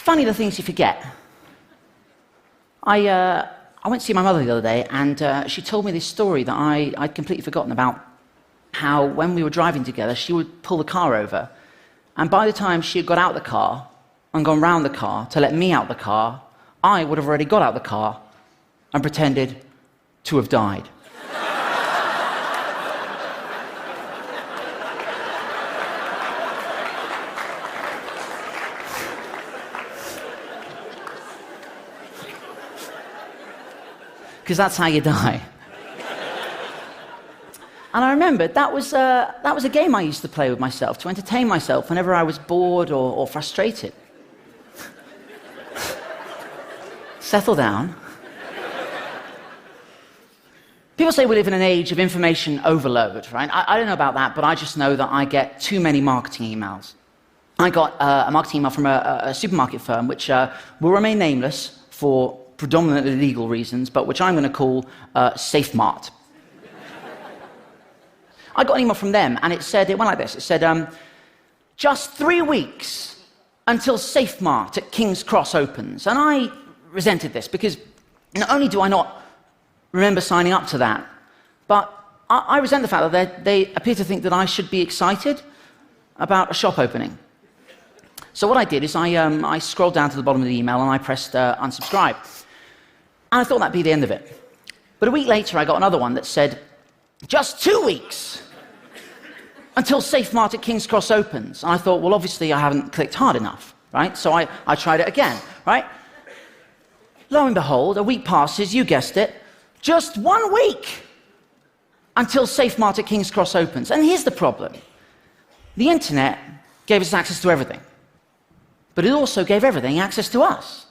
Funny the things you forget. I went to see my mother the other day, and she told me this story that I'd completely forgotten about, how when we were driving together, she would pull the car over, and by the time she had got out the car and gone round the car to let me out the car, I would have already got out the car and pretended to have died. Because that's how you die. And I remembered that was a game I used to play with myself to entertain myself whenever I was bored or frustrated. Settle down. People say we live in an age of information overload, right? I don't know about that, but I just know that I get too many marketing emails. I got a marketing email from a supermarket firm, which will remain nameless for predominantly legal reasons, but which I'm going to call Safe Mart. I got an email from them, and it went like this. It said, just 3 weeks until Safe Mart at King's Cross opens. And I resented this, because not only do I not remember signing up to that, but I resent the fact that they appear to think that I should be excited about a shop opening. So what I did is I scrolled down to the bottom of the email, and I pressed unsubscribe. And I thought that'd be the end of it. But a week later, I got another one that said, just 2 weeks until Safe Mart at King's Cross opens. And I thought, well, obviously I haven't clicked hard enough, right? So I tried it again, right? Lo and behold, a week passes, you guessed it, just 1 week until Safe Mart at King's Cross opens. And here's the problem. The internet gave us access to everything, but it also gave everything access to us.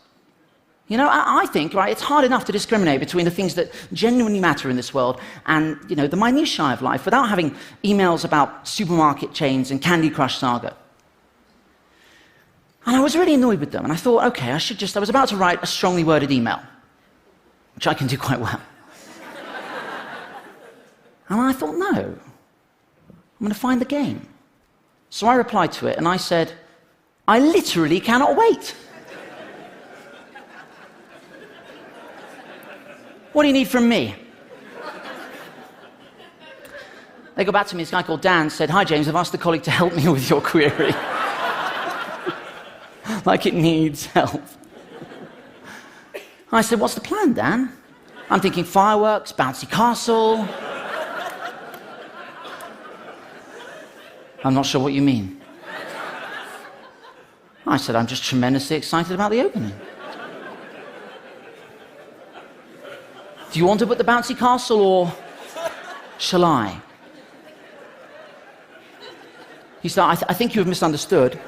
You know, I think, right, it's hard enough to discriminate between the things that genuinely matter in this world and, you know, the minutiae of life without having emails about supermarket chains and Candy Crush Saga. And I was really annoyed with them, and I thought, okay, I was about to write a strongly worded email, which I can do quite well. And I thought, no, I'm going to find the game. So I replied to it, and I said, I literally cannot wait. What do you need from me? They got back to me, this guy called Dan said, hi James, I've asked a colleague to help me with your query. Like it needs help. I said, what's the plan, Dan? I'm thinking fireworks, bouncy castle. I'm not sure what you mean. I said, I'm just tremendously excited about the opening. Do you want to put the bouncy castle, or shall I? He said, I think you have misunderstood.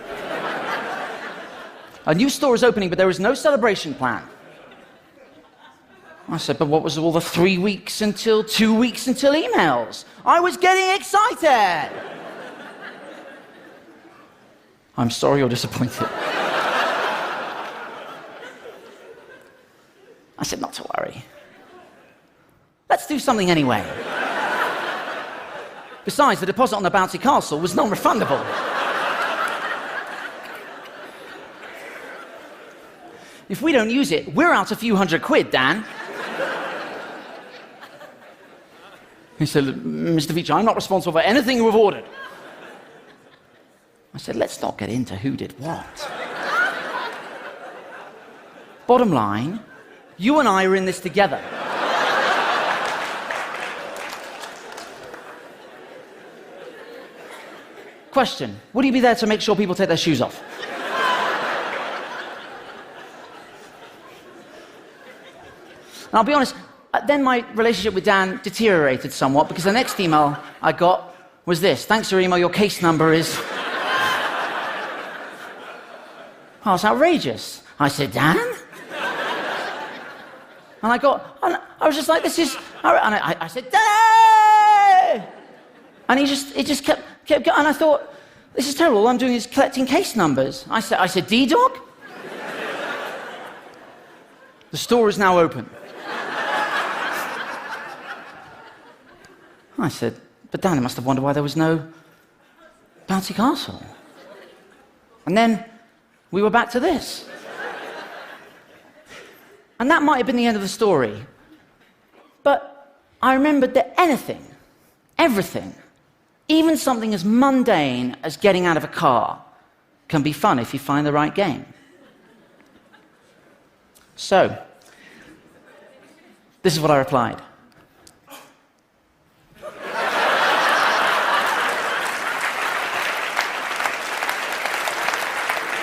A new store is opening, but there is no celebration plan. I said, but what was all the 3 weeks until 2 weeks until emails? I was getting excited. I'm sorry you're disappointed. I said, not to worry. Let's do something anyway. Besides, the deposit on the bouncy castle was non-refundable. If we don't use it, we're out a few £100, Dan. He said, Mr. Veach, I'm not responsible for anything you have ordered. I said, let's not get into who did what. Bottom line, you and I are in this together. Question, would you be there to make sure people take their shoes off? And I'll be honest, then my relationship with Dan deteriorated somewhat, because the next email I got was this: thanks for your email, your case number is... Oh, it's outrageous. I said, Dan? And I was just like, this is... And I said, Dan! And he just kept going, and I thought, this is terrible, all I'm doing is collecting case numbers. I said, D-Dog? The store is now open. I said, but Dan must have wondered why there was no bouncy castle. And then we were back to this. And that might have been the end of the story. But I remembered that anything, everything, even something as mundane as getting out of a car, can be fun if you find the right game. So, this is what I replied.